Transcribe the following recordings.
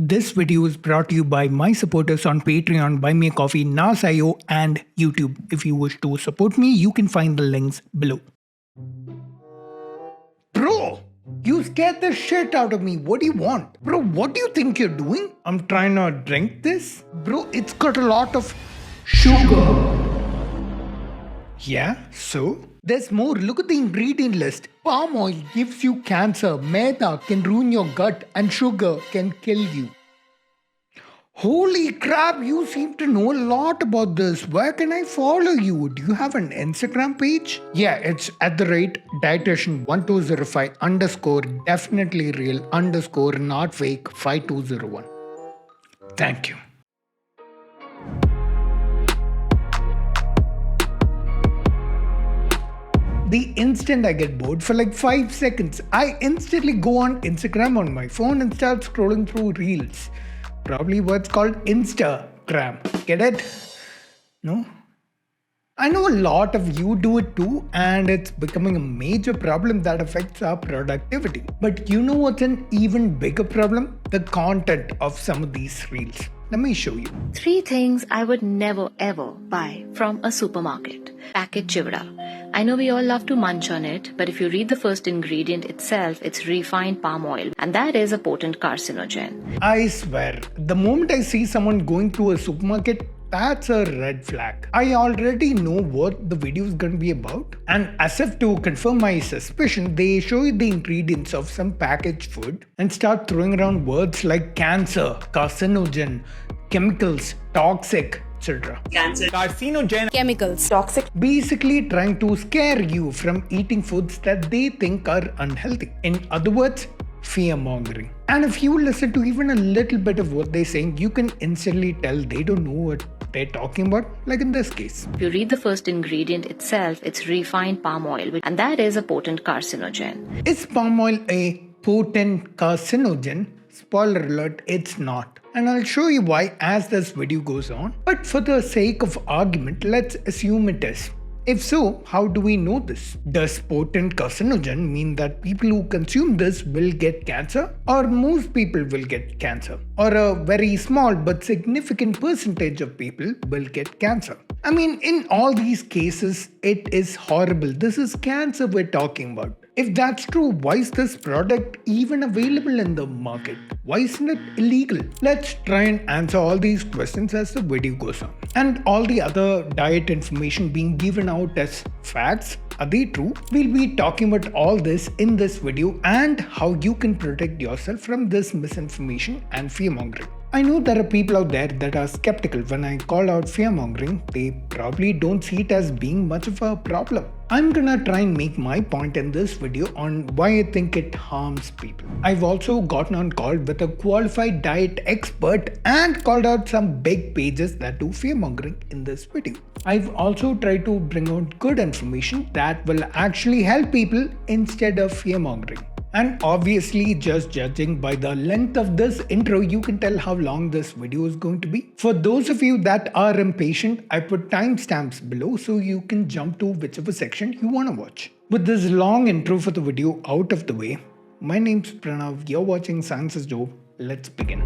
This video is brought to you by my supporters on Patreon, Buy Me a Coffee, Nas.io, and YouTube. If you wish to support me, you can find the links below. Bro, you scared the shit out of me. What do you want? Bro, what do you think you're doing? I'm trying to drink this. Bro, it's got a lot of sugar. Yeah, so? There's more. Look at the ingredient list. Palm oil gives you cancer, maida can ruin your gut, and sugar can kill you. Holy crap, you seem to know a lot about this. Where can I follow you? Do you have an Instagram page? Yeah, it's @dietitian1205 _ definitely real _ not fake 5201. Thank you. The instant I get bored for like 5 seconds, I instantly go on Instagram on my phone and start scrolling through reels. Probably what's called Instagram. Get it? No? I know a lot of you do it too, and it's becoming a major problem that affects our productivity. But you know what's an even bigger problem? The content of some of these reels. Let me show you. 3 things I would never ever buy from a supermarket. Packet chivda. I know we all love to munch on it, but if you read the first ingredient itself, it's refined palm oil, and that is a potent carcinogen. I swear, the moment I see someone going through a supermarket, that's a red flag. I already know what the video is going to be about, and as if to confirm my suspicion, they show you the ingredients of some packaged food and start throwing around words like cancer, carcinogen, chemicals, toxic, etc. Cancer, carcinogen, chemicals, toxic. Basically trying to scare you from eating foods that they think are unhealthy. In other words, fear mongering. And if you listen to even a little bit of what they're saying, you can instantly tell they don't know what they're talking about, like in this case. If you read the first ingredient itself, it's refined palm oil, and that is a potent carcinogen. Is palm oil a potent carcinogen? Spoiler alert, it's not. And I'll show you why as this video goes on. But for the sake of argument, let's assume it is. If so, how do we know this? Does potent carcinogen mean that people who consume this will get cancer? Or most people will get cancer? Or a very small but significant percentage of people will get cancer? I mean, in all these cases, it is horrible. This is cancer we're talking about. If that's true, why is this product even available in the market? Why isn't it illegal? Let's try and answer all these questions as the video goes on. And all the other diet information being given out as facts, are they true? We'll be talking about all this in this video and how you can protect yourself from this misinformation and fear mongering. I know there are people out there that are skeptical when I call out fear mongering. They probably don't see it as being much of a problem. I'm gonna try and make my point in this video on why I think it harms people. I've also gotten on call with a qualified diet expert and called out some big pages that do fear mongering in this video. I've also tried to bring out good information that will actually help people instead of fear mongering. And obviously, just judging by the length of this intro, you can tell how long this video is going to be. For those of you that are impatient, I put timestamps below so you can jump to whichever section you want to watch. With this long intro for the video out of the way, my name's Pranav, you're watching Scienceisdope. Let's begin.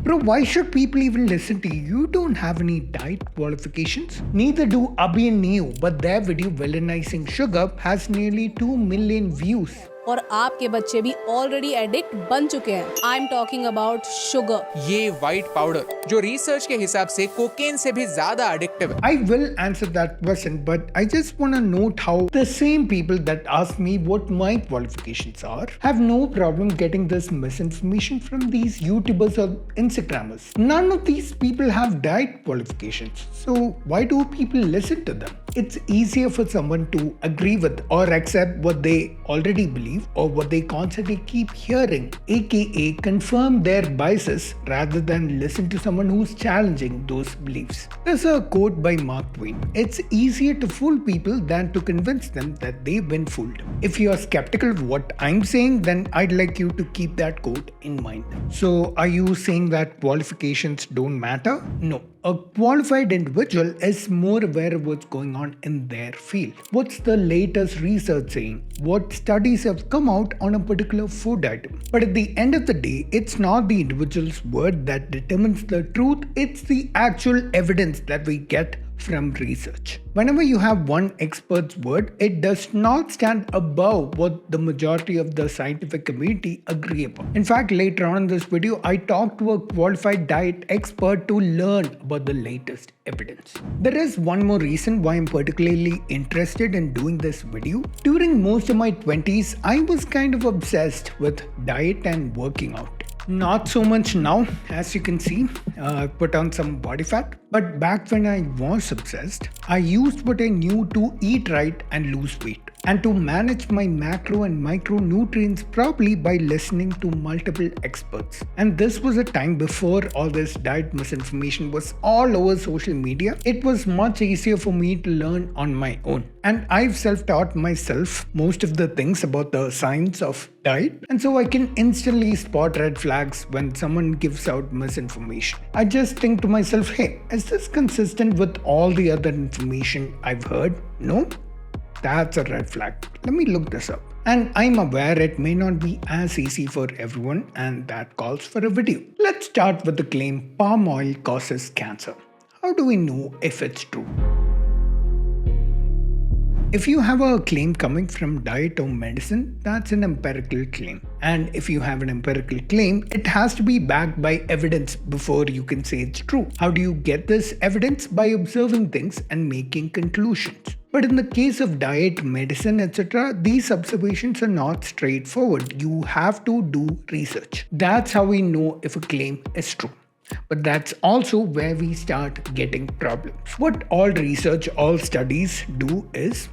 Bro, why should people even listen to you? You don't have any diet qualifications. Neither do Abhi and Neo, but their video villainizing sugar has nearly 2 million views. और आपके बच्चे भी already addict बन चुके हैं. I am talking about sugar. ये white powder जो research के हिसाब से कोकेन से भी ज्यादा एडिक्टिव है. I will answer that question, but I just want to note how the same people that ask me what my qualifications are have no problem getting this misinformation from these YouTubers or Instagrammers. None of these people have diet qualifications, so why do people listen to them? It's easier for someone to agree with or accept what they already believe or what they constantly keep hearing, aka confirm their biases rather than listen to someone who's challenging those beliefs. There's a quote by Mark Twain. It's easier to fool people than to convince them that they've been fooled. If you're skeptical of what I'm saying, then I'd like you to keep that quote in mind. So are you saying that qualifications don't matter? No. A qualified individual is more aware of what's going on in their field. What's the latest research saying? What studies have come out on a particular food item? But at the end of the day, it's not the individual's word that determines the truth, it's the actual evidence that we get from research. Whenever you have one expert's word, it does not stand above what the majority of the scientific community agree upon. In fact, later on in this video, I talked to a qualified diet expert to learn about the latest evidence. There is one more reason why I'm particularly interested in doing this video. During most of my 20s, I was kind of obsessed with diet and working out. Not so much now, as you can see, I put on some body fat. But back when I was obsessed, I used what I knew to eat right and lose weight, and to manage my macro and micronutrients properly by listening to multiple experts. And this was a time before all this diet misinformation was all over social media. It was much easier for me to learn on my own. And I've self-taught myself most of the things about the science of diet, and so I can instantly spot red flags when someone gives out misinformation. I just think to myself, hey, is this consistent with all the other information I've heard? No? That's a red flag. Let me look this up. And I'm aware it may not be as easy for everyone, and that calls for a video. Let's start with the claim palm oil causes cancer. How do we know if it's true? If you have a claim coming from diet or medicine, that's an empirical claim. And if you have an empirical claim, it has to be backed by evidence before you can say it's true. How do you get this evidence? By observing things and making conclusions. But in the case of diet, medicine, etc., these observations are not straightforward. You have to do research. That's how we know if a claim is true. But that's also where we start getting problems. What all research, all studies do is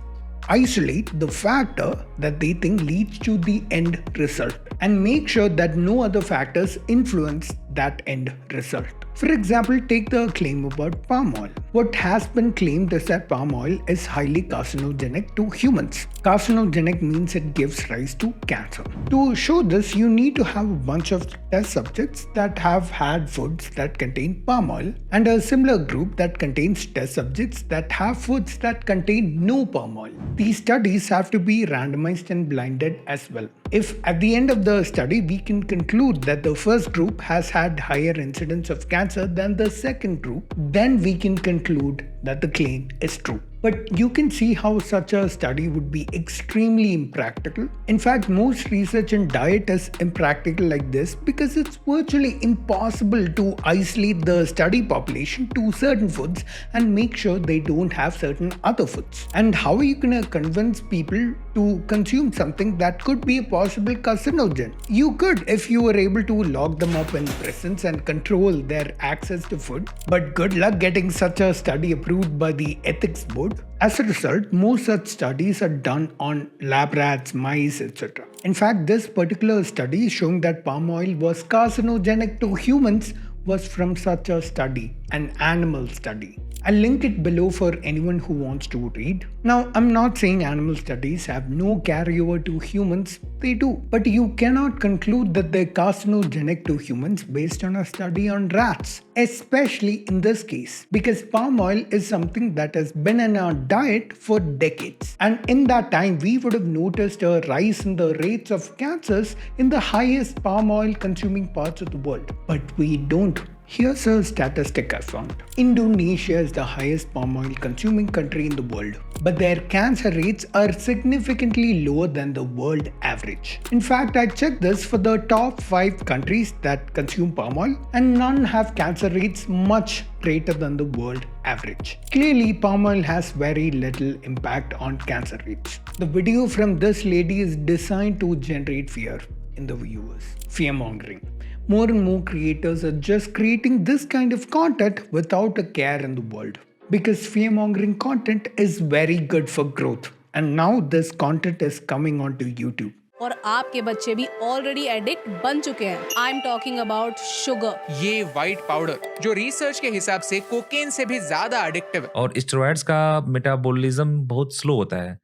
isolate the factor that they think leads to the end result and make sure that no other factors influence that end result. For example, take the claim about palm oil. What has been claimed is that palm oil is highly carcinogenic to humans. Carcinogenic means it gives rise to cancer. To show this, you need to have a bunch of test subjects that have had foods that contain palm oil and a similar group that contains test subjects that have foods that contain no palm oil. These studies have to be randomized and blinded as well. If at the end of the study we can conclude that the first group has had higher incidence of cancer than the second group, then we can conclude that the claim is true. But you can see how such a study would be extremely impractical. In fact, most research in diet is impractical like this because it's virtually impossible to isolate the study population to certain foods and make sure they don't have certain other foods. And how are you going to convince people to consume something that could be a possible carcinogen? You could if you were able to lock them up in prisons and control their access to food. But good luck getting such a study approved by the ethics board. As a result, most such studies are done on lab rats, mice, etc. In fact, this particular study showing that palm oil was carcinogenic to humans was from such a study, an animal study. I'll link it below for anyone who wants to read. Now, I'm not saying animal studies have no carryover to humans, they do. But you cannot conclude that they're carcinogenic to humans based on a study on rats, especially in this case, because palm oil is something that has been in our diet for decades. And in that time, we would have noticed a rise in the rates of cancers in the highest palm oil consuming parts of the world. But we don't. Here's a statistic I found. Indonesia is the highest palm oil consuming country in the world, but their cancer rates are significantly lower than the world average. In fact, I checked this for the top 5 countries that consume palm oil, and none have cancer rates much greater than the world average. Clearly, palm oil has very little impact on cancer rates. The video from this lady is designed to generate fear in the viewers. Fear mongering. More and more creators are just creating this kind of content without a care in the world. Because fear-mongering content is very good for growth. And now this content is coming onto YouTube. और आपके बच्चे भी already addict बन चुके हैं. I am talking about sugar. ये white powder जो research के हिसाब से कोकेन से भी ज्यादा एडिक्टिव है. और स्टेरॉइड्स का मेटाबॉलिज्म बहुत स्लो होता है,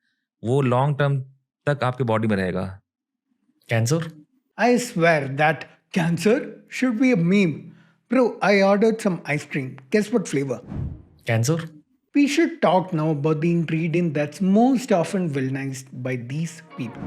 वो लॉन्ग टर्म तक आपके बॉडी में रहेगा. Cancer? I swear that cancer should be a meme. Bro, I ordered some ice cream. Guess what flavor? Cancer? We should talk now about the ingredient that's most often villainized by these people.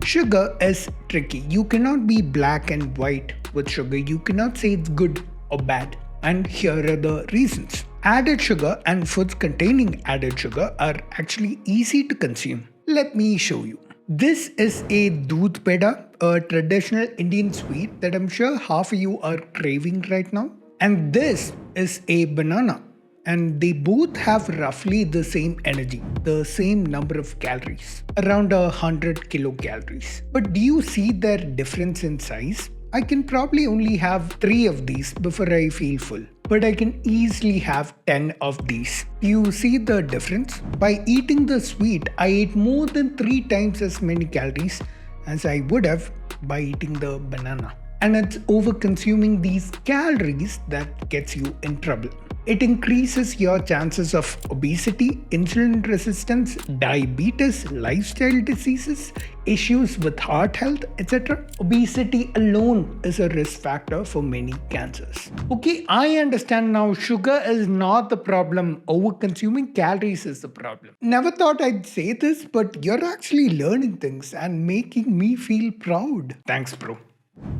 Sugar is tricky. You cannot be black and white with sugar. You cannot say it's good or bad. And here are the reasons. Added sugar and foods containing added sugar are actually easy to consume. Let me show you. This is a doodh peda, a traditional Indian sweet that I'm sure half of you are craving right now. And this is a banana. And they both have roughly the same energy, the same number of calories, around 100 kilocalories. But do you see their difference in size? I can probably only have 3 of these before I feel full, but I can easily have 10 of these. Do you see the difference? By eating the sweet, I ate more than 3 times as many calories as I would have by eating the banana. And it's over consuming these calories that gets you in trouble. It increases your chances of obesity, insulin resistance, diabetes, lifestyle diseases, issues with heart health, etc. Obesity alone is a risk factor for many cancers. Okay, I understand now sugar is not the problem, over-consuming calories is the problem. Never thought I'd say this, but you're actually learning things and making me feel proud. Thanks, bro.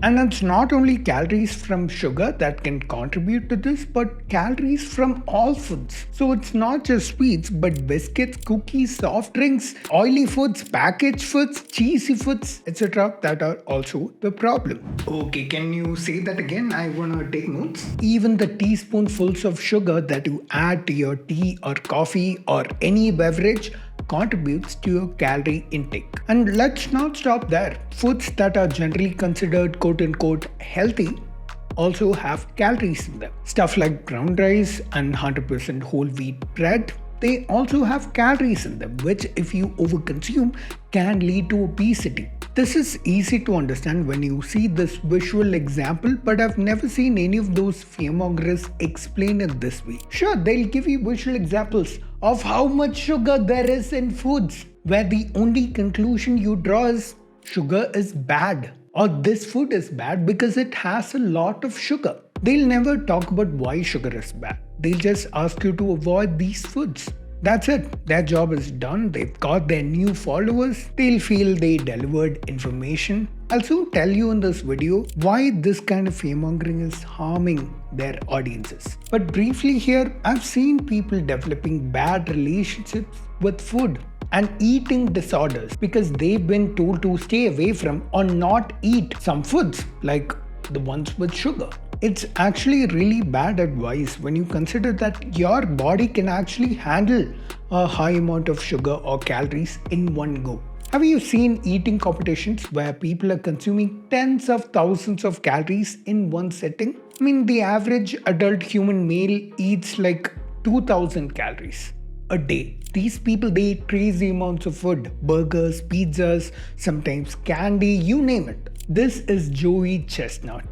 And it's not only calories from sugar that can contribute to this, but calories from all foods. So it's not just sweets, but biscuits, cookies, soft drinks, oily foods, packaged foods, cheesy foods, etc. that are also the problem. Okay, can you say that again? I wanna take notes. Even the teaspoonfuls of sugar that you add to your tea or coffee or any beverage contributes to your calorie intake. And let's not stop there. Foods that are generally considered quote-unquote healthy also have calories in them. Stuff like brown rice and 100% whole wheat bread, they also have calories in them, which if you overconsume can lead to obesity. This is easy to understand when you see this visual example, but I've never seen any of those fearmongers explain it this way. Sure, they'll give you visual examples of how much sugar there is in foods, where the only conclusion you draw is sugar is bad, or this food is bad because it has a lot of sugar. They'll never talk about why sugar is bad. They'll just ask you to avoid these foods. That's it. Their job is done. They've got their new followers. They'll feel they delivered information. I'll soon tell you in this video why this kind of fearmongering is harming their audiences. But briefly here, I've seen people developing bad relationships with food and eating disorders because they've been told to stay away from or not eat some foods like the ones with sugar. It's actually really bad advice when you consider that your body can actually handle a high amount of sugar or calories in one go. Have you seen eating competitions where people are consuming tens of thousands of calories in one sitting? I mean, the average adult human male eats like 2000 calories a day. These people, they eat crazy amounts of food, burgers, pizzas, sometimes candy, you name it. This is Joey Chestnut,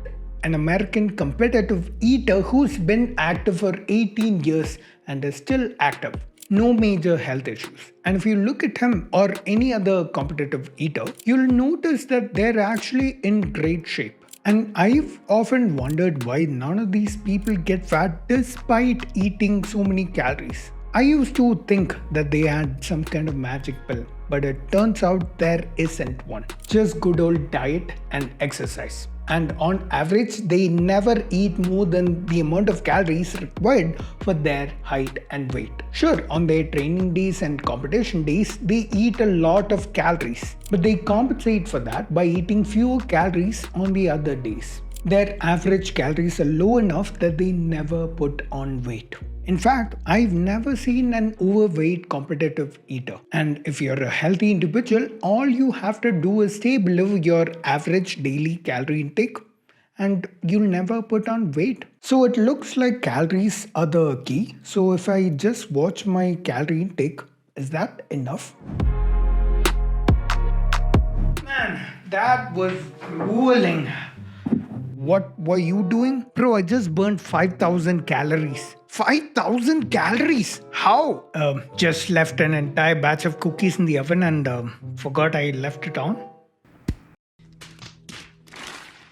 an American competitive eater who's been active for 18 years and is still active. No major health issues. And if you look at him or any other competitive eater, you'll notice that they're actually in great shape. And I've often wondered why none of these people get fat despite eating so many calories. I used to think that they had some kind of magic pill, but it turns out there isn't one. Just good old diet and exercise. And on average, they never eat more than the amount of calories required for their height and weight. Sure, on their training days and competition days, they eat a lot of calories, but they compensate for that by eating fewer calories on the other days. Their average calories are low enough that they never put on weight. In fact, I've never seen an overweight competitive eater. And if you're a healthy individual, all you have to do is stay below your average daily calorie intake and you'll never put on weight. So it looks like calories are the key. So if I just watch my calorie intake, is that enough? Man, that was grueling. What were you doing? Bro, I just burned 5,000 calories. 5,000 calories? How? Just left an entire batch of cookies in the oven and forgot I left it on.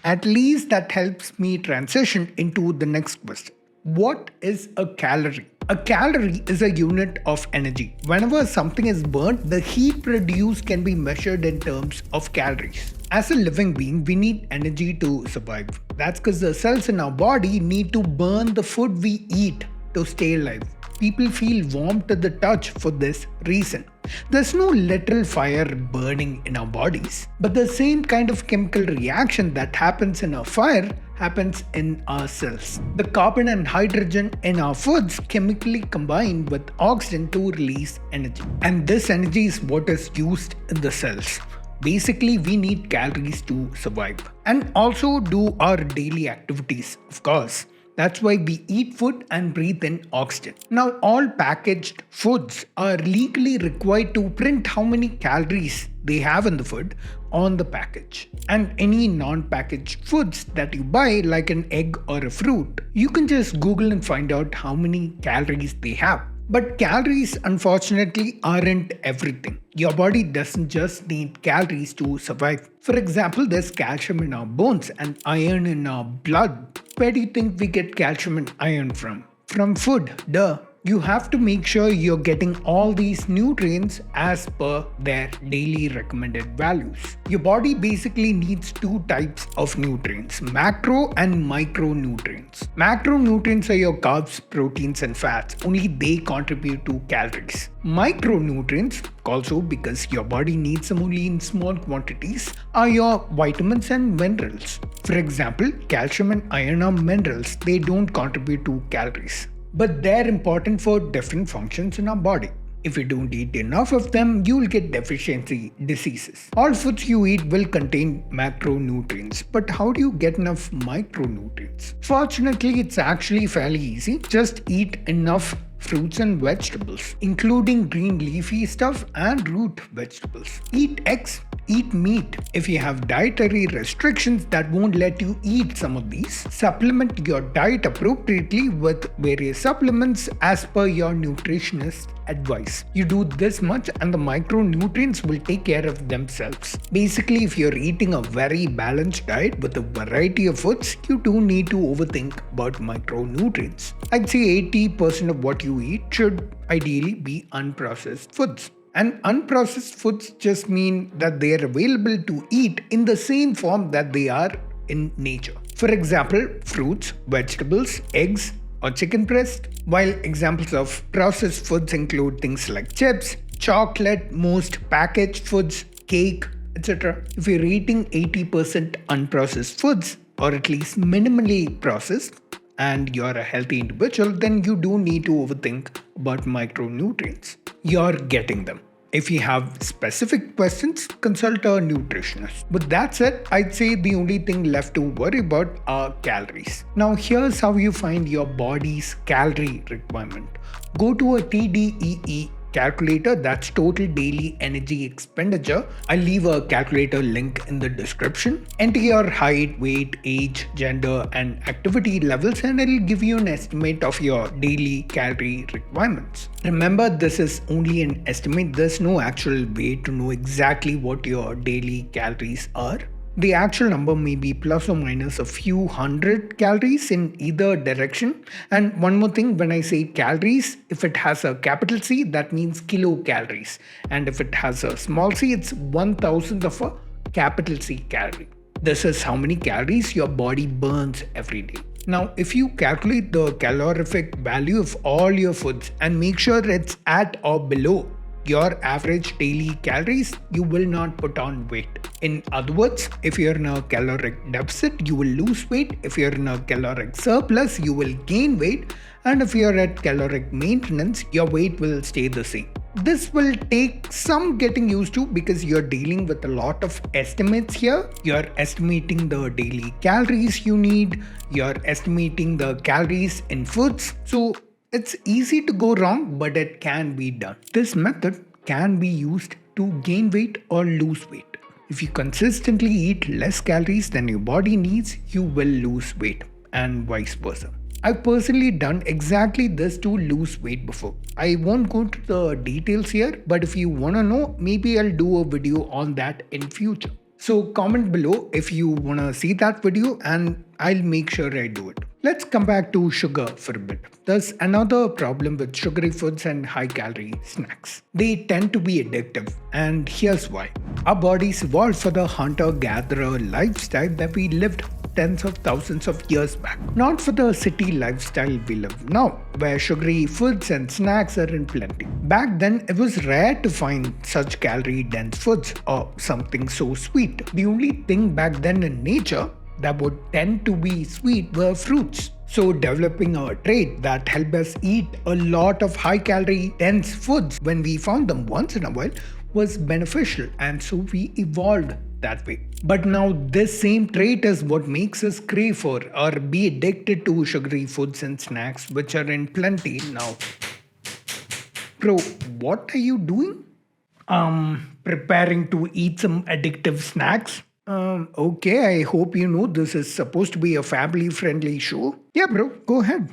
At least that helps me transition into the next question. What is a calorie? A calorie is a unit of energy. Whenever something is burnt, the heat produced can be measured in terms of calories. As a living being, we need energy to survive. That's because the cells in our body need to burn the food we eat to stay alive. People feel warm to the touch for this reason. There's no literal fire burning in our bodies, but the same kind of chemical reaction that happens in a fire happens in our cells. The carbon and hydrogen in our foods chemically combine with oxygen to release energy. And this energy is what is used in the cells. Basically, we need calories to survive and also do our daily activities, of course. That's why we eat food and breathe in oxygen. Now, all packaged foods are legally required to print how many calories they have in the food on the package. And any non-packaged foods that you buy, like an egg or a fruit, you can just Google and find out how many calories they have. But calories, unfortunately, aren't everything. Your body doesn't just need calories to survive. For example, there's calcium in our bones and iron in our blood. Where do you think we get calcium and iron from? From food, duh. You have to make sure you're getting all these nutrients as per their daily recommended values. Your body basically needs two types of nutrients, macro and micronutrients. Macronutrients are your carbs, proteins and fats. Only they contribute to calories. Micronutrients, also because your body needs them only in small quantities, are your vitamins and minerals. For example, calcium and iron are minerals. They don't contribute to calories, but they're important for different functions in our body. If you don't eat enough of them, you'll get deficiency diseases. All foods you eat will contain macronutrients, but how do you get enough micronutrients? Fortunately, it's actually fairly easy. Just eat enough fruits and vegetables, including green leafy stuff and root vegetables. Eat eggs. Eat meat. If you have dietary restrictions that won't let you eat some of these, supplement your diet appropriately with various supplements as per your nutritionist advice. You do this much and the micronutrients will take care of themselves. Basically, if you're eating a very balanced diet with a variety of foods, you don't need to overthink about micronutrients. I'd say 80% of what you eat should ideally be unprocessed foods. And unprocessed foods just mean that they are available to eat in the same form that they are in nature. For example, fruits, vegetables, eggs, or chicken breast. While examples of processed foods include things like chips, chocolate, most packaged foods, cake, etc. If you're eating 80% unprocessed foods, or at least minimally processed, and you're a healthy individual, then you don't need to overthink about micronutrients. You're getting them. If you have specific questions, consult a nutritionist. With that said, I'd say the only thing left to worry about are calories. Now here's how you find your body's calorie requirement. Go to a TDEE Calculator, that's total daily energy expenditure. I'll leave a calculator link in the description. Enter your height, weight, age, gender and activity levels and it'll give you an estimate of your daily calorie requirements. Remember, this is only an estimate. There's no actual way to know exactly what your daily calories are. The actual number may be plus or minus a few hundred calories in either direction. And one more thing, when I say calories, if it has a capital C, that means kilocalories. And if it has a small c, it's 1,000th of a capital C calorie. This is how many calories your body burns every day. Now, if you calculate the calorific value of all your foods and make sure it's at or below your average daily calories, you will not put on weight. In other words, if you're in a caloric deficit, you will lose weight. If you're in a caloric surplus, you will gain weight. And if you're at caloric maintenance, your weight will stay the same. This will take some getting used to because you're dealing with a lot of estimates here. You're estimating the daily calories you need. You're estimating the calories in foods. So it's easy to go wrong, but it can be done. This method can be used to gain weight or lose weight. If you consistently eat less calories than your body needs, you will lose weight and vice versa. I've personally done exactly this to lose weight before. I won't go into the details here, but if you want to know, maybe I'll do a video on that in future. So comment below if you wanna see that video and I'll make sure I do it. Let's come back to sugar for a bit. There's another problem with sugary foods and high calorie snacks. They tend to be addictive, and here's why. Our bodies evolved for the hunter-gatherer lifestyle that we lived tens of thousands of years back, not for the city lifestyle we live now, where sugary foods and snacks are in plenty. Back then, it was rare to find such calorie-dense foods or something so sweet. The only thing back then in nature that would tend to be sweet were fruits. So developing a trait that helped us eat a lot of high calorie dense foods when we found them once in a while was beneficial, and so we evolved that way. But now this same trait is what makes us crave for or be addicted to sugary foods and snacks, which are in plenty now. Bro, what are you doing? Preparing to eat some addictive snacks? Okay, I hope you know this is supposed to be a family-friendly show. Yeah, bro, go ahead.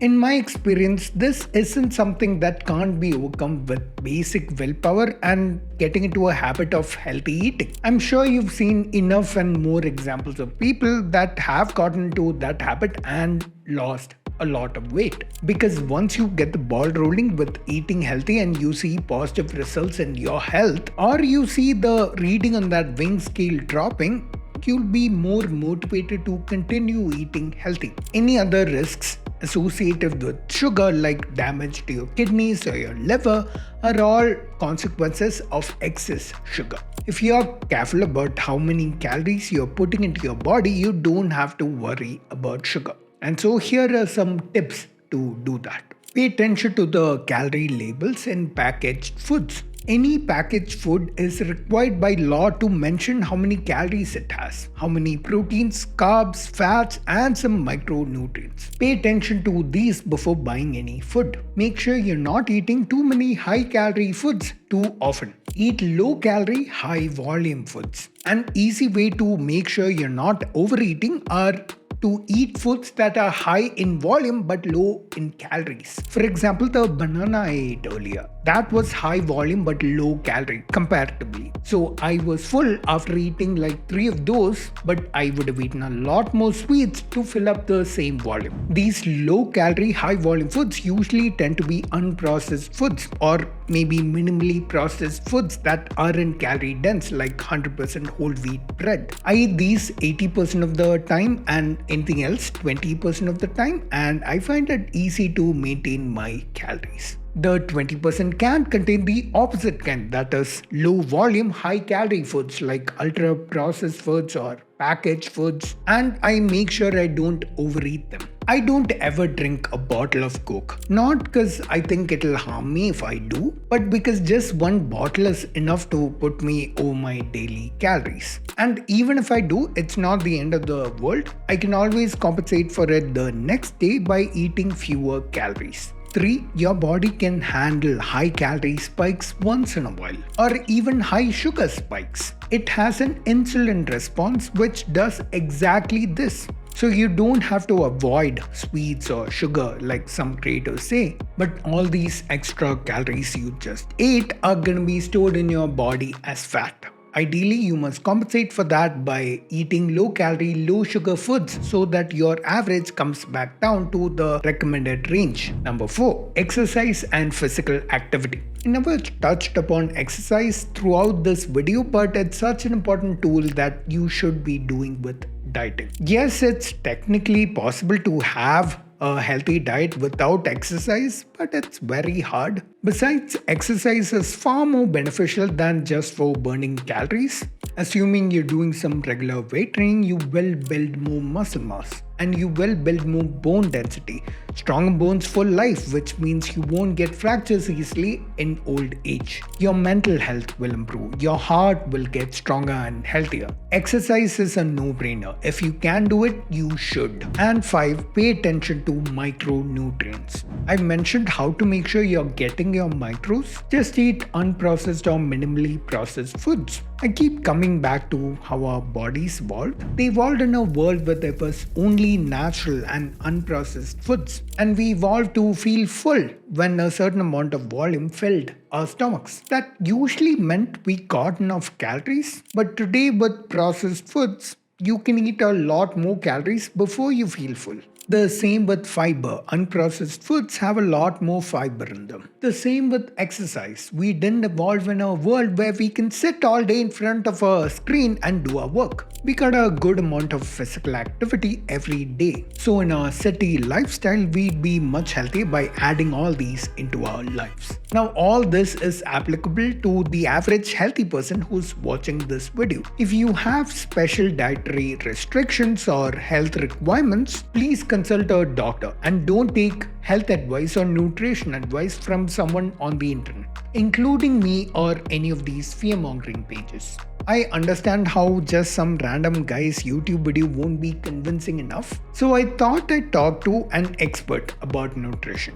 In my experience, this isn't something that can't be overcome with basic willpower and getting into a habit of healthy eating. I'm sure you've seen enough and more examples of people that have gotten into that habit and lost a lot of weight. Because once you get the ball rolling with eating healthy and you see positive results in your health, or you see the reading on that weighing scale dropping, you'll be more motivated to continue eating healthy. Any other risks associated with sugar, like damage to your kidneys or your liver, are all consequences of excess sugar. If you're careful about how many calories you're putting into your body, you don't have to worry about sugar. And so here are some tips to do that. Pay attention to the calorie labels in packaged foods. Any packaged food is required by law to mention how many calories it has, how many proteins, carbs, fats, and some micronutrients. Pay attention to these before buying any food. Make sure you're not eating too many high-calorie foods too often. Eat low-calorie, high-volume foods. An easy way to make sure you're not overeating are to eat foods that are high in volume but low in calories. For example, the banana I ate earlier, that was high volume but low calorie comparatively. So I was full after eating like 3 of those, but I would have eaten a lot more sweets to fill up the same volume. These low calorie, high volume foods usually tend to be unprocessed foods or maybe minimally processed foods that aren't calorie dense, like 100% whole wheat bread. I eat these 80% of the time and anything else 20% of the time, and I find it easy to maintain my calories. The 20% can contain the opposite kind, that is low volume, high calorie foods like ultra processed foods or packaged foods, and I make sure I don't overeat them. I don't ever drink a bottle of Coke, not because I think it'll harm me if I do, but because just one bottle is enough to put me over my daily calories. And even if I do, it's not the end of the world. I can always compensate for it the next day by eating fewer calories. 3. Your body can handle high calorie spikes once in a while, or even high sugar spikes. It has an insulin response which does exactly this. So you don't have to avoid sweets or sugar like some creators say, but all these extra calories you just ate are going to be stored in your body as fat. Ideally, you must compensate for that by eating low-calorie, low-sugar foods so that your average comes back down to the recommended range. Number 4. Exercise and physical activity. I never touched upon exercise throughout this video, but it's such an important tool that you should be doing with dieting. Yes, it's technically possible to have a healthy diet without exercise, but it's very hard. Besides, exercise is far more beneficial than just for burning calories. Assuming you're doing some regular weight training, you will build more muscle mass and you will build more bone density, stronger bones for life, which means you won't get fractures easily in old age. Your mental health will improve, your heart will get stronger and healthier. Exercise is a no-brainer. If you can do it, you should. And 5, pay attention to micronutrients. I've mentioned how to make sure you're getting your micros. Just eat unprocessed or minimally processed foods. I keep coming back to how our bodies evolved. They evolved in a world where there was only only natural and unprocessed foods. And we evolved to feel full when a certain amount of volume filled our stomachs. That usually meant we got enough calories. But today, with processed foods, you can eat a lot more calories before you feel full. The same with fiber. Unprocessed foods have a lot more fiber in them. The same with exercise. We didn't evolve in a world where we can sit all day in front of a screen and do our work. We got a good amount of physical activity every day. So in our city lifestyle, we'd be much healthier by adding all these into our lives. Now all this is applicable to the average healthy person who's watching this video. If you have special dietary restrictions or health requirements, please consult a doctor and don't take health advice or nutrition advice from someone on the internet, including me or any of these fear-mongering pages. I understand how just some random guy's YouTube video won't be convincing enough, so I thought I'd talk to an expert about nutrition.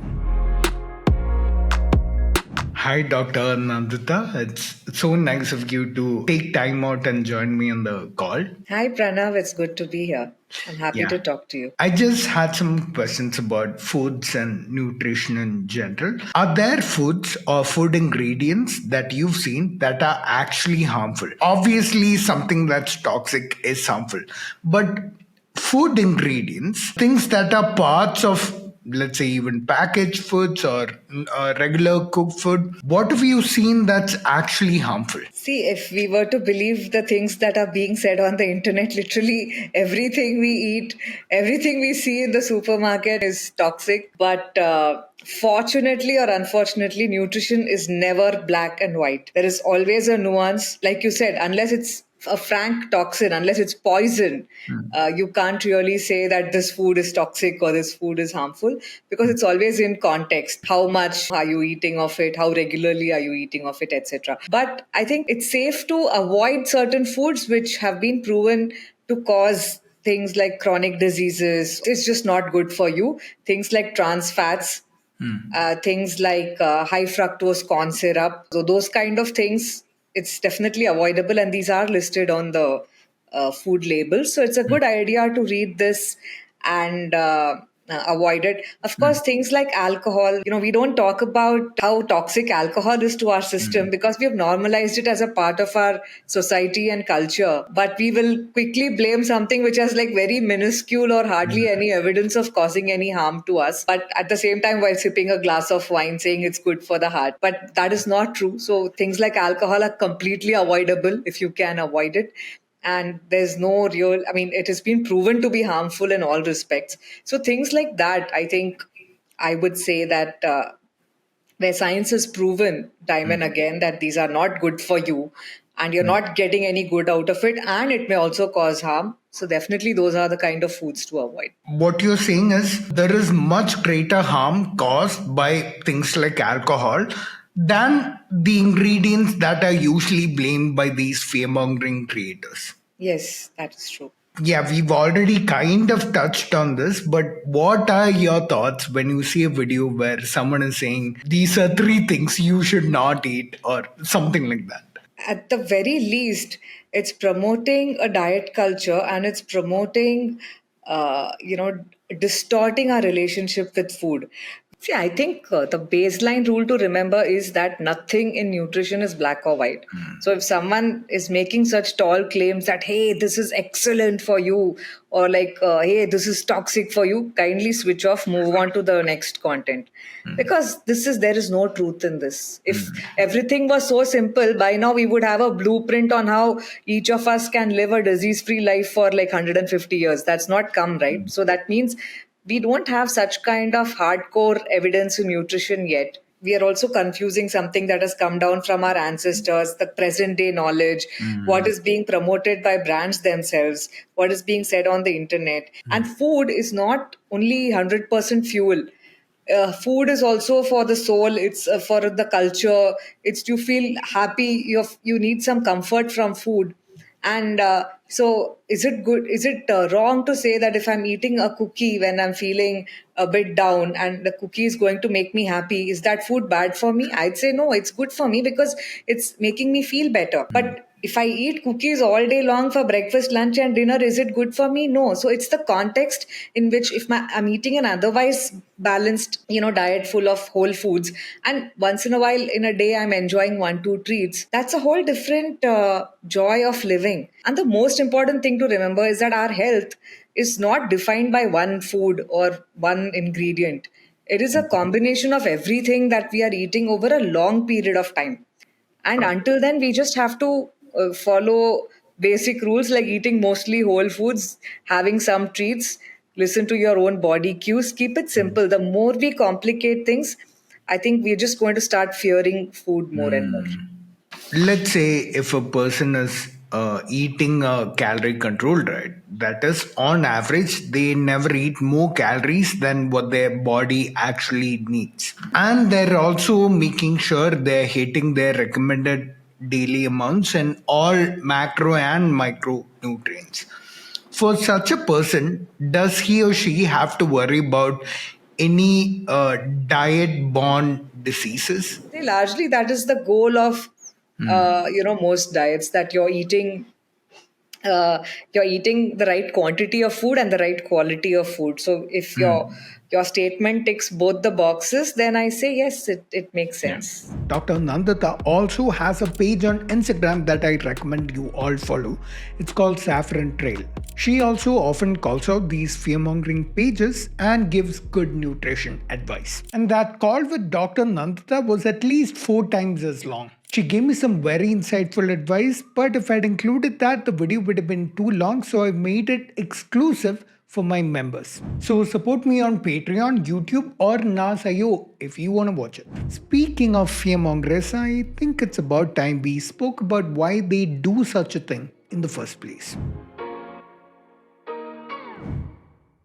Hi, Dr. Nandita. It's so nice of you to take time out and join me on the call. Hi, Pranav. It's good to be here. I'm happy to talk to you. I just had some questions about foods and nutrition in general. Are there foods or food ingredients that you've seen that are actually harmful? Obviously, something that's toxic is harmful, but food ingredients, things that are parts of, let's say, even packaged foods or regular cooked food, what have you seen that's actually harmful? See, if we were to believe the things that are being said on the internet, literally everything we eat, everything we see in the supermarket is toxic. But fortunately or unfortunately, nutrition is never black and white. There is always a nuance. Like you said, unless it's a frank toxin, unless it's poison, you can't really say that this food is toxic or this food is harmful, because it's always in context. How much are you eating of it? How regularly are you eating of it, etc. But I think it's safe to avoid certain foods which have been proven to cause things like chronic diseases. It's just not good for you. Things like trans fats, things like high fructose corn syrup. So those kind of things, it's definitely avoidable, and these are listed on the food labels. So it's a good idea to read this and avoid it. Of course, things like alcohol, we don't talk about how toxic alcohol is to our system because we have normalized it as a part of our society and culture. But we will quickly blame something which has like very minuscule or hardly any evidence of causing any harm to us. But at the same time, while sipping a glass of wine, saying it's good for the heart. But that is not true. So things like alcohol are completely avoidable if you can avoid it. And there's no real, it has been proven to be harmful in all respects. So things like that, I think I would say that where science has proven time and again that these are not good for you and you're not getting any good out of it, and it may also cause harm. So definitely those are the kind of foods to avoid. What you're saying is there is much greater harm caused by things like alcohol than the ingredients that are usually blamed by these fear-mongering creators. Yes, that is true. Yeah, we've already kind of touched on this, but what are your thoughts when you see a video where someone is saying these are 3 things you should not eat or something like that? At the very least, it's promoting a diet culture, and it's promoting, distorting our relationship with food. See, I think the baseline rule to remember is that nothing in nutrition is black or white. So if someone is making such tall claims that, hey, this is excellent for you, or like, hey, this is toxic for you, kindly switch off, move on to the next content. Because there is no truth in this. If everything was so simple, by now we would have a blueprint on how each of us can live a disease-free life for like 150 years. That's not come, right? So that means we don't have such kind of hardcore evidence in nutrition yet. We are also confusing something that has come down from our ancestors, the present day knowledge, what is being promoted by brands themselves, what is being said on the internet. And food is not only 100% fuel. Food is also for the soul. It's for the culture. It's to feel happy. You need some comfort from food. And so is it good? Is it wrong to say that if I'm eating a cookie when I'm feeling a bit down and the cookie is going to make me happy, is that food bad for me? I'd say no, it's good for me because it's making me feel better. But if I eat cookies all day long for breakfast, lunch, and dinner, is it good for me? No. So it's the context in which if I'm eating an otherwise balanced, diet full of whole foods, and once in a while in a day I'm enjoying 1, 2 treats, that's a whole different joy of living. And the most important thing to remember is that our health is not defined by one food or one ingredient. It is a combination of everything that we are eating over a long period of time. And until then, we just have to follow basic rules like eating mostly whole foods, having some treats, listen to your own body cues, keep it simple. The more we complicate things, I think we're just going to start fearing food more and more. Let's say if a person is eating a calorie controlled diet, that is, on average, they never eat more calories than what their body actually needs. And they're also making sure they're hitting their recommended daily amounts in all macro and micronutrients. For such a person, does he or she have to worry about any diet borne diseases? Largely, that is the goal of most diets, that you're eating the right quantity of food and the right quality of food. So if your statement ticks both the boxes, then I say yes, it makes sense. Dr. Nandita also has a page on Instagram that I recommend you all follow. It's called Saffron Trail. She also often calls out these fear-mongering pages and gives good nutrition advice. And that call with Dr. Nandita was at least 4 times as long. She gave me some very insightful advice, but if I'd included that, the video would have been too long, so I've made it exclusive for my members. So support me on Patreon, YouTube, or Nas.io if you want to watch it. Speaking of fearmongers, I think it's about time we spoke about why they do such a thing in the first place.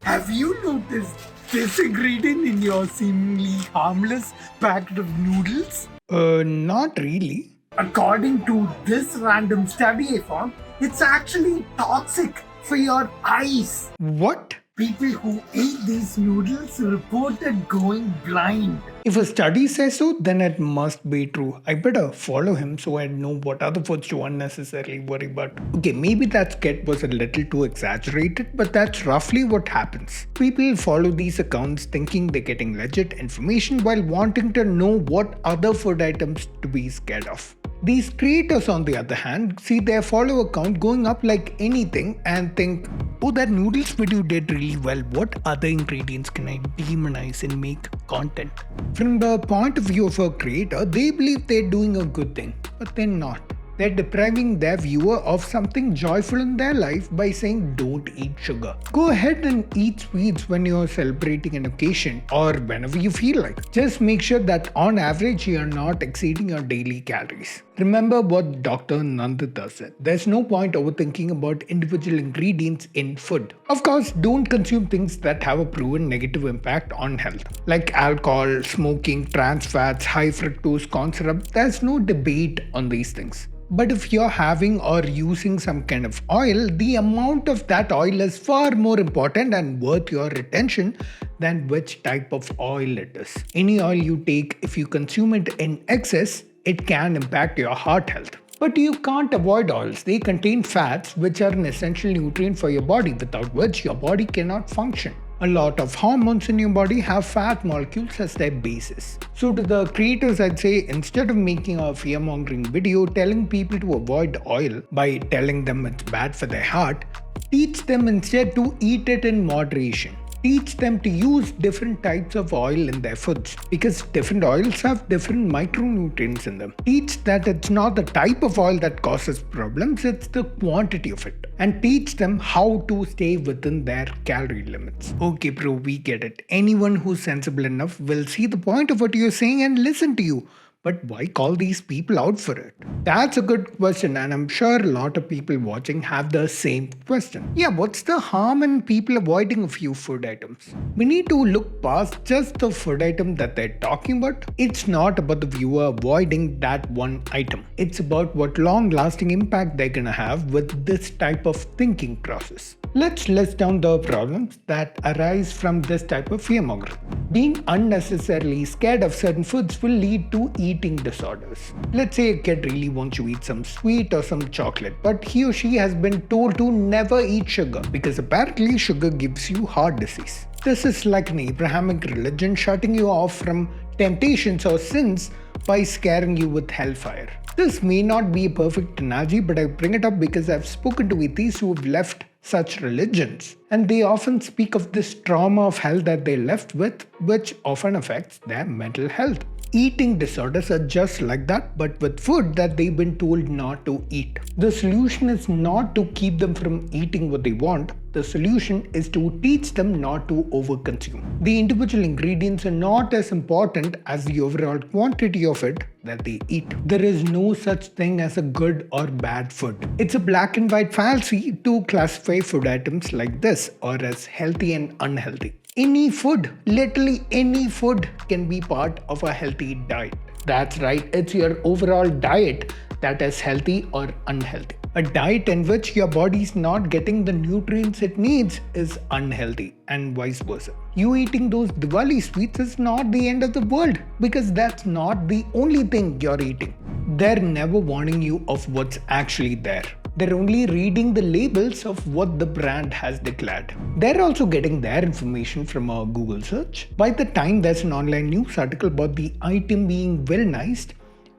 Have you noticed this ingredient in your seemingly harmless packet of noodles? Not really. According to this random study I found, it's actually toxic for your eyes. What? People who ate these noodles reported going blind. If a study says so, then it must be true. I better follow him so I know what other foods to unnecessarily worry about. Okay, maybe that skit was a little too exaggerated, but that's roughly what happens. People follow these accounts thinking they're getting legit information while wanting to know what other food items to be scared of. These creators, on the other hand, see their follower count going up like anything and think, oh, that noodles video did really well. What other ingredients can I demonize and make content? From the point of view of a creator, they believe they're doing a good thing, but they're not. They're depriving their viewer of something joyful in their life by saying don't eat sugar. Go ahead and eat sweets when you're celebrating an occasion or whenever you feel like. Just make sure that on average you're not exceeding your daily calories. Remember what Dr. Nandita said. There's no point overthinking about individual ingredients in food. Of course, don't consume things that have a proven negative impact on health, like alcohol, smoking, trans fats, high fructose corn syrup. There's no debate on these things. But if you're having or using some kind of oil, the amount of that oil is far more important and worth your attention than which type of oil it is. Any oil you take, if you consume it in excess, it can impact your heart health. But you can't avoid oils. They contain fats, which are an essential nutrient for your body, without which your body cannot function. A lot of hormones in your body have fat molecules as their basis. So to the creators, I'd say, instead of making a fear-mongering video telling people to avoid oil by telling them it's bad for their heart, teach them instead to eat it in moderation. Teach them to use different types of oil in their foods because different oils have different micronutrients in them. Teach that it's not the type of oil that causes problems, it's the quantity of it. And teach them how to stay within their calorie limits. Okay bro, we get it. Anyone who's sensible enough will see the point of what you're saying and listen to you. But why call these people out for it? That's a good question, and I'm sure a lot of people watching have the same question. Yeah, what's the harm in people avoiding a few food items? We need to look past just the food item that they're talking about. It's not about the viewer avoiding that one item. It's about what long-lasting impact they're gonna have with this type of thinking process. Let's list down the problems that arise from this type of fearmongering. Being unnecessarily scared of certain foods will lead to eating disorders. Let's say a kid really wants to eat some sweet or some chocolate, but he or she has been told to never eat sugar because apparently sugar gives you heart disease. This is like an Abrahamic religion shutting you off from temptations or sins by scaring you with hellfire. This may not be a perfect analogy, but I bring it up because I've spoken to atheists who have left such religions, and they often speak of this trauma of hell that they're left with, which often affects their mental health. Eating disorders are just like that, but with food that they've been told not to eat. The solution is not to keep them from eating what they want. The solution is to teach them not to overconsume. The individual ingredients are not as important as the overall quantity of it that they eat. There is no such thing as a good or bad food. It's a black and white fallacy to classify food items like this or as healthy and unhealthy. Any food, literally any food, can be part of a healthy diet. That's right, it's your overall diet that is healthy or unhealthy. A diet in which your body is not getting the nutrients it needs is unhealthy, and vice versa. You eating those Diwali sweets is not the end of the world, because that's not the only thing you're eating. They're never warning you of what's actually there. They're only reading the labels of what the brand has declared. They're also getting their information from a Google search. By the time there's an online news article about the item being villainized,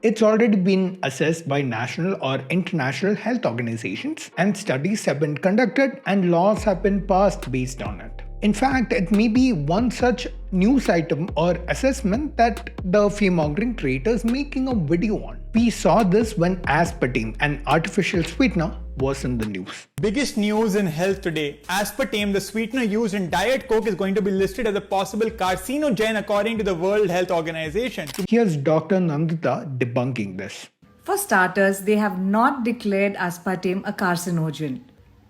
it's already been assessed by national or international health organizations, and studies have been conducted and laws have been passed based on it. In fact, it may be one such news item or assessment that the fearmongering creator is making a video on. We saw this when aspartame, an artificial sweetener, was in the news. Biggest news in health today. Aspartame, the sweetener used in Diet Coke, is going to be listed as a possible carcinogen according to the World Health Organization. Here's Dr. Nandita debunking this. For starters, they have not declared aspartame a carcinogen.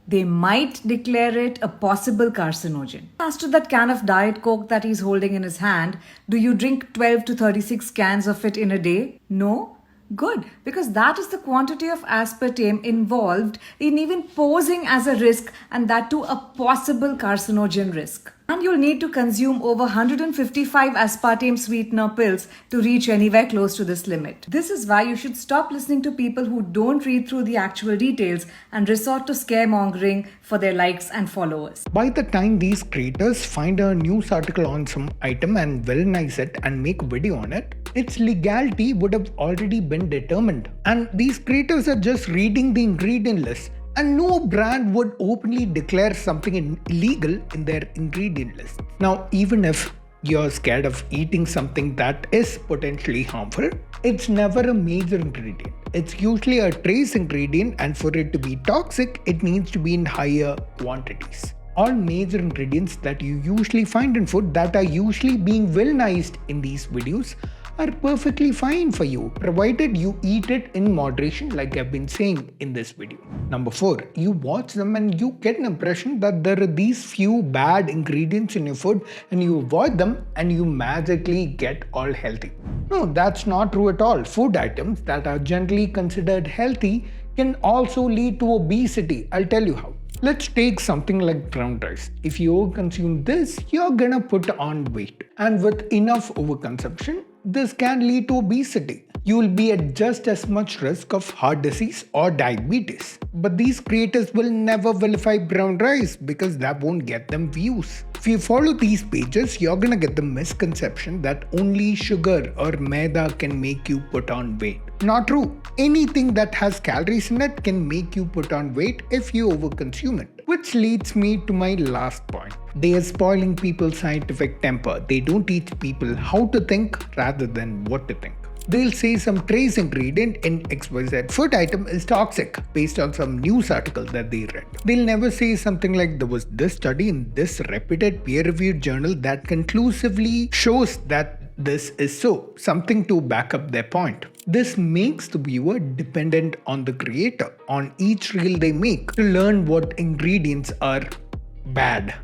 They might declare it a possible carcinogen. As to that can of Diet Coke that he's holding in his hand, do you drink 12 to 36 cans of it in a day? No? Good, because that is the quantity of aspartame involved in even posing as a risk, and that too a possible carcinogen risk. And you'll need to consume over 155 aspartame sweetener pills to reach anywhere close to this limit. This is why you should stop listening to people who don't read through the actual details and resort to scaremongering for their likes and followers. By the time these creators find a news article on some item and villainize it and make a video on it, its legality would have already been determined. And these creators are just reading the ingredient list. And no brand would openly declare something illegal in their ingredient list. Now, even if you're scared of eating something that is potentially harmful, it's never a major ingredient. It's usually a trace ingredient, and for it to be toxic, it needs to be in higher quantities. All major ingredients that you usually find in food that are usually being villainized in these videos are perfectly fine for you, provided you eat it in moderation, like I've been saying in this video. Number 4, you watch them and you get an impression that there are these few bad ingredients in your food and you avoid them and you magically get all healthy. No, that's not true at all. Food items that are generally considered healthy can also lead to obesity. I'll tell you how. Let's take something like brown rice. If you overconsume this, you're gonna put on weight. And with enough overconsumption, this can lead to obesity. You will be at just as much risk of heart disease or diabetes. But these creators will never vilify brown rice because that won't get them views. If you follow these pages, you're gonna get the misconception that only sugar or maida can make you put on weight. Not true. Anything that has calories in it can make you put on weight if you overconsume it. Which leads me to my last point. They are spoiling people's scientific temper. They don't teach people how to think rather than what to think. They'll say some trace ingredient in XYZ food item is toxic based on some news article that they read. They'll never say something like there was this study in this reputed peer-reviewed journal that conclusively shows that this is so, something to back up their point. This makes the viewer dependent on the creator on each reel they make to learn what ingredients are bad,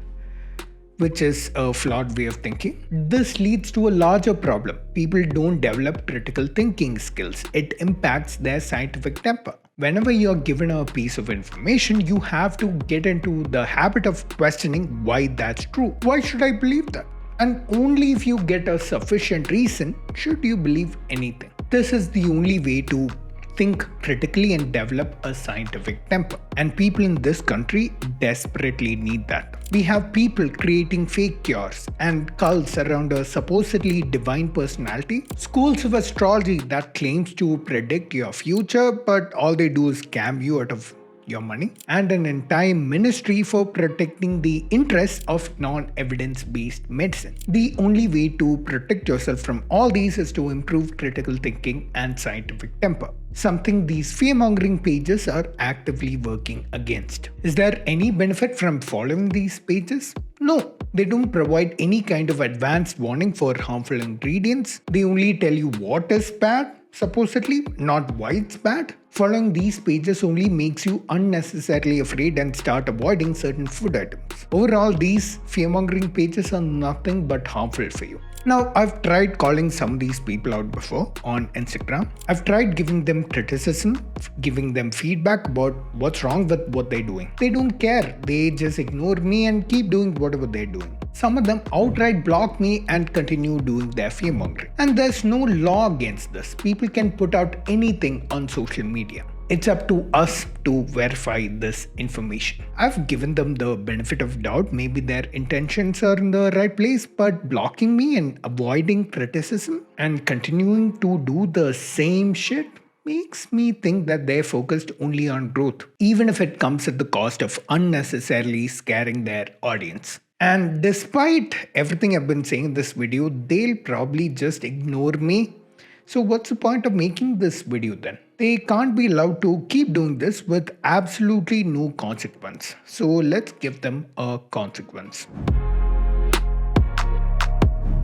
which is a flawed way of thinking. This leads to a larger problem. People don't develop critical thinking skills. It impacts their scientific temper. Whenever you're given a piece of information, you have to get into the habit of questioning why that's true. Why should I believe that? And only if you get a sufficient reason should you believe anything. This is the only way to think critically and develop a scientific temper. And people in this country desperately need that. We have people creating fake cures and cults around a supposedly divine personality, schools of astrology that claims to predict your future, but all they do is scam you out of your money, and an entire ministry for protecting the interests of non-evidence-based medicine. The only way to protect yourself from all these is to improve critical thinking and scientific temper, something these fear-mongering pages are actively working against. Is there any benefit from following these pages? No, they don't provide any kind of advanced warning for harmful ingredients. They only tell you what is bad, supposedly, not why it's bad. Following these pages only makes you unnecessarily afraid and start avoiding certain food items. Overall, these fear-mongering pages are nothing but harmful for you. Now, I've tried calling some of these people out before on Instagram. I've tried giving them criticism, giving them feedback about what's wrong with what they're doing. They don't care. They just ignore me and keep doing whatever they're doing. Some of them outright block me and continue doing their fear-mongering. And there's no law against this. People can put out anything on social media. It's up to us to verify this information. I've given them the benefit of doubt. Maybe their intentions are in the right place, but blocking me and avoiding criticism and continuing to do the same shit makes me think that they're focused only on growth, even if it comes at the cost of unnecessarily scaring their audience. And despite everything I've been saying in this video, they'll probably just ignore me. So what's the point of making this video then? They can't be allowed to keep doing this with absolutely no consequence. So let's give them a consequence.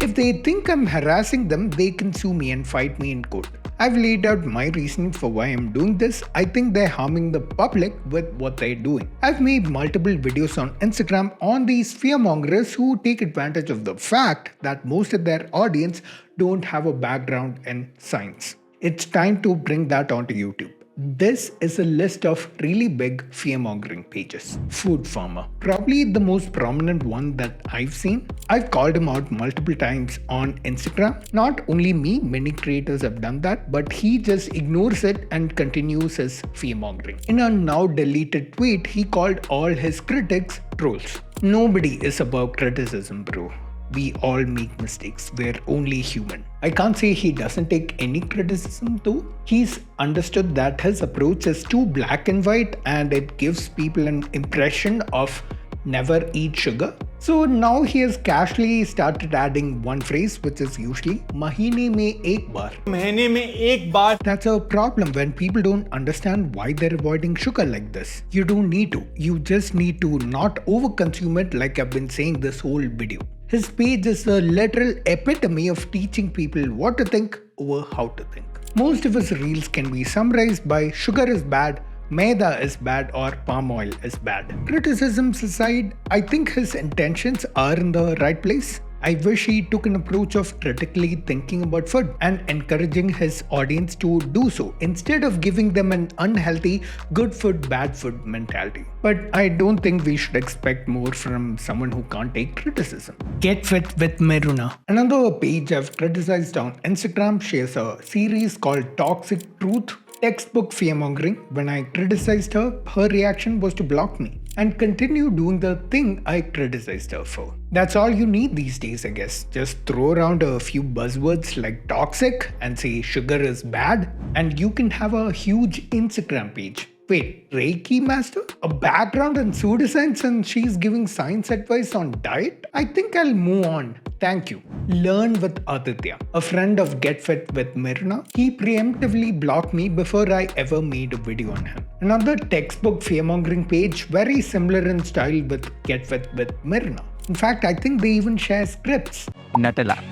If they think I'm harassing them, they can sue me and fight me in court. I've laid out my reasoning for why I'm doing this. I think they're harming the public with what they're doing. I've made multiple videos on Instagram on these fearmongers who take advantage of the fact that most of their audience don't have a background in science. It's time to bring that onto YouTube. This is a list of really big fear-mongering pages. Food Farmer, probably the most prominent one that I've seen. I've called him out multiple times on Instagram. Not only me, many creators have done that, but he just ignores it and continues his fear-mongering. In a now deleted tweet, he called all his critics trolls. Nobody is above criticism, bro. We all make mistakes. We're only human. I can't say he doesn't take any criticism though. He's understood that his approach is too black and white and it gives people an impression of never eat sugar. So now he has casually started adding one phrase which is usually mahine mein ek baar. महीने में एक बार. That's a problem when people don't understand why they're avoiding sugar like this. You don't need to. You just need to not overconsume it like I've been saying this whole video. His page is a literal epitome of teaching people what to think over how to think. Most of his reels can be summarized by sugar is bad, maida is bad, or palm oil is bad. Criticisms aside, I think his intentions are in the right place. I wish he took an approach of critically thinking about food and encouraging his audience to do so instead of giving them an unhealthy good food, bad food mentality. But I don't think we should expect more from someone who can't take criticism. Get Fit with Meruna. Another page I've criticized on Instagram shares a series called Toxic Truth. Textbook fearmongering. When I criticized her, her reaction was to block me and continue doing the thing I criticized her for. That's all you need these days, I guess. Just throw around a few buzzwords like toxic and say sugar is bad, and you can have a huge Instagram page. Wait, Reiki master? A background in pseudoscience and she's giving science advice on diet? I think I'll move on. Thank you. Learn with Aditya, a friend of Get Fit with Mirna. He preemptively blocked me before I ever made a video on him. Another textbook fearmongering page, very similar in style with Get Fit with Mirna. In fact, I think they even share scripts. Nutella,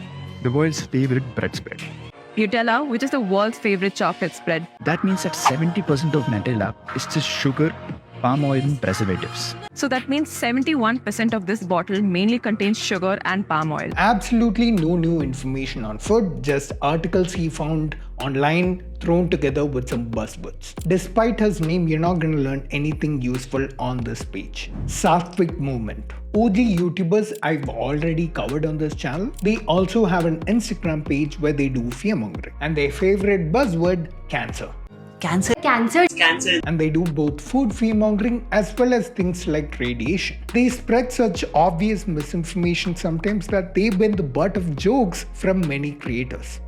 the world's favorite bread spread. Nutella, which is the world's favorite chocolate spread. That means that 70% of Nutella is just sugar palm oil and preservatives. So that means 71% of this bottle mainly contains sugar and palm oil. Absolutely no new information on food, just articles he found online thrown together with some buzzwords. Despite his name, you're not going to learn anything useful on this page. Sattvic movement. OG YouTubers I've already covered on this channel. They also have an Instagram page where they do fearmongering. And their favorite buzzword, cancer. Cancer. And they do both food fearmongering as well as things like radiation. They spread such obvious misinformation sometimes that they've been the butt of jokes from many creators.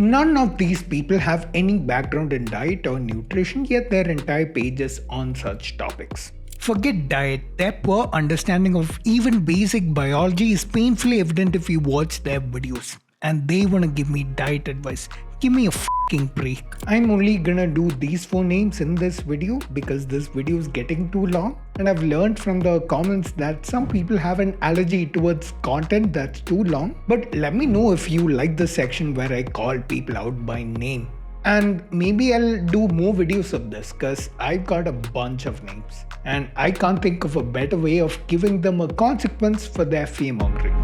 None of these people have any background in diet or nutrition, yet their entire page is on such topics. Forget diet, their poor understanding of even basic biology is painfully evident if you watch their videos. And they wanna give me diet advice. Give me a fucking break. I'm only gonna do these 4 names in this video because this video is getting too long. And I've learned from the comments that some people have an allergy towards content that's too long. But let me know if you like the section where I call people out by name. And maybe I'll do more videos of this because I've got a bunch of names. And I can't think of a better way of giving them a consequence for their fearmongering.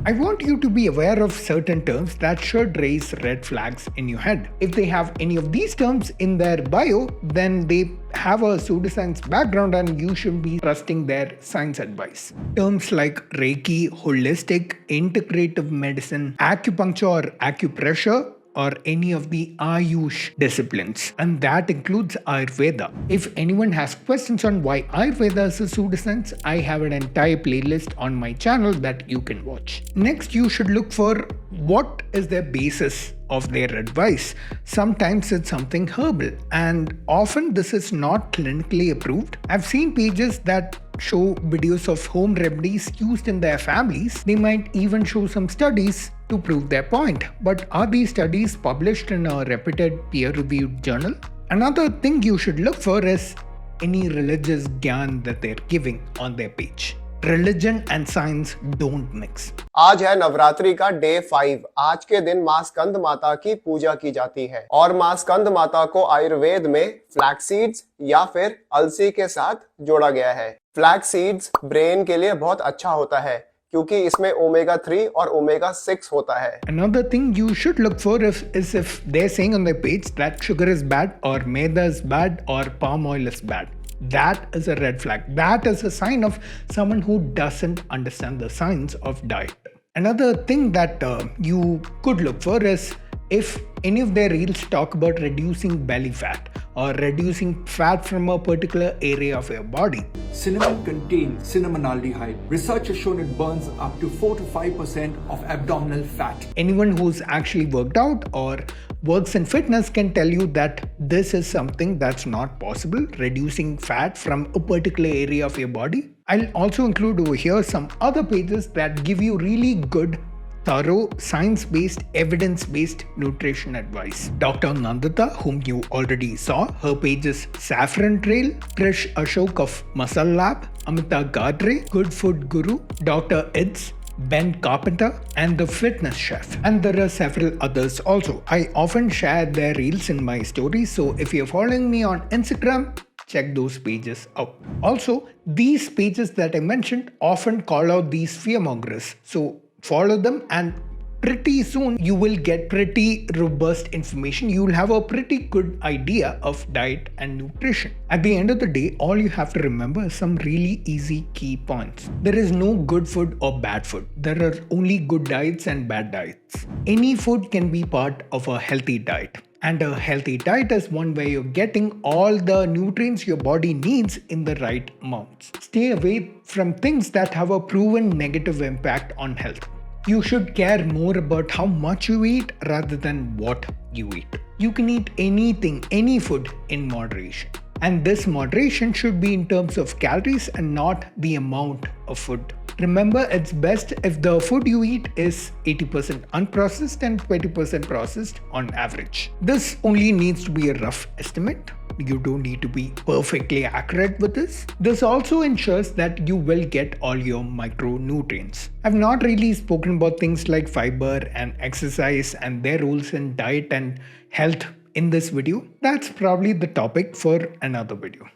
I want you to be aware of certain terms that should raise red flags in your head. If they have any of these terms in their bio, then they have a pseudoscience background and you should be trusting their science advice. Terms like Reiki, holistic, integrative medicine, acupuncture or acupressure, or any of the Ayush disciplines, and that includes Ayurveda. If anyone has questions on why Ayurveda is a pseudoscience, I have an entire playlist on my channel that you can watch. Next, you should look for what is their basis of their advice. Sometimes it's something herbal, and often this is not clinically approved. I've seen pages that show videos of home remedies used in their families. They might even show some studies to prove their point. But are these studies published in a reputed peer-reviewed journal? Another thing you should look for is any religious gyan that they're giving on their page. Religion and science don't mix. आज है नवरात्रि का day 5। आज के दिन मां स्कंद माता की पूजा की जाती है और मां स्कंद माता को आयुर्वेद में फ्लैक्स सीड्स या फिर अलसी के साथ जोड़ा गया है। फ्लैक्स सीड्स ब्रेन के लिए बहुत अच्छा होता है क्योंकि इसमें ओमेगा 3 और ओमेगा 6 होता है। Another thing you should look for is if they're saying on their page that sugar is bad or maida is bad or palm oil is bad. That is a red flag. That is a sign of someone who doesn't understand the science of diet. Another thing that you could look for is if any of their reels talk about reducing belly fat or reducing fat from a particular area of your body. Cinnamon contains cinnamonaldehyde. Research has shown it burns up to 4 to 5% of abdominal fat. Anyone who's actually worked out or works in fitness can tell you that this is something that's not possible, reducing fat from a particular area of your body. I'll also include over here some other pages that give you really good, thorough, science-based, evidence-based nutrition advice. Dr. Nandita, whom you already saw, her page is Saffron Trail, Krish Ashok of Muscle Lab, Amita Gadre, Good Food Guru, Dr. Ids, Ben Carpenter, and The Fitness Chef. And there are several others also. I often share their reels in my stories, so if you're following me on Instagram, check those pages out. Also, these pages that I mentioned often call out these fearmongers, so follow them and pretty soon you will get pretty robust information. You will have a pretty good idea of diet and nutrition. At the end of the day, all you have to remember is some really easy key points. There is no good food or bad food. There are only good diets and bad diets. Any food can be part of a healthy diet. And a healthy diet is one where you're getting all the nutrients your body needs in the right amounts. Stay away from things that have a proven negative impact on health. You should care more about how much you eat rather than what you eat. You can eat anything, any food in moderation. And this moderation should be in terms of calories and not the amount of food Remember, it's best if the food you eat is 80% unprocessed and 20% processed on average. This only needs to be a rough estimate. You don't need to be perfectly accurate with this. This also ensures that you will get all your micronutrients. I've not really spoken about things like fiber and exercise and their roles in diet and health in this video. That's probably the topic for another video.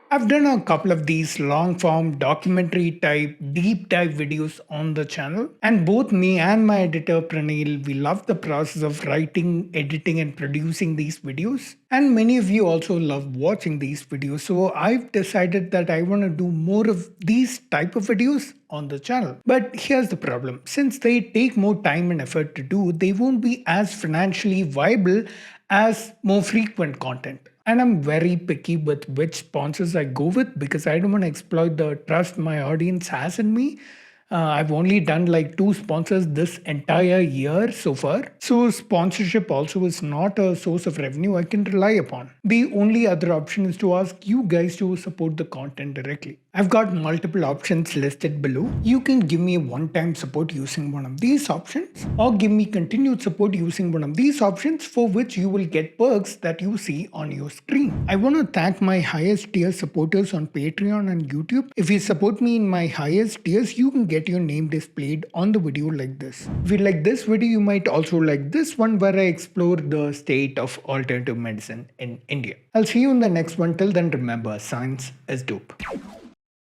I've done a couple of these long form documentary type deep dive videos on the channel, and both me and my editor Pranil, we love the process of writing, editing and producing these videos, and many of you also love watching these videos. So I've decided that I want to do more of these type of videos on the channel. But here's the problem: since they take more time and effort to do, they won't be as financially viable as more frequent content. And I'm very picky with which sponsors I go with because I don't want to exploit the trust my audience has in me. I've only done like 2 sponsors this entire year so far. So sponsorship also is not a source of revenue I can rely upon. The only other option is to ask you guys to support the content directly. I've got multiple options listed below. You can give me a one-time support using one of these options, or give me continued support using one of these options, for which you will get perks that you see on your screen. I want to thank my highest tier supporters on Patreon and YouTube. If you support me in my highest tiers, you can get your name displayed on the video like this. If you like this video, you might also like this one where I explore the state of alternative medicine in India. I'll see you in the next one. Till then, remember, science is dope.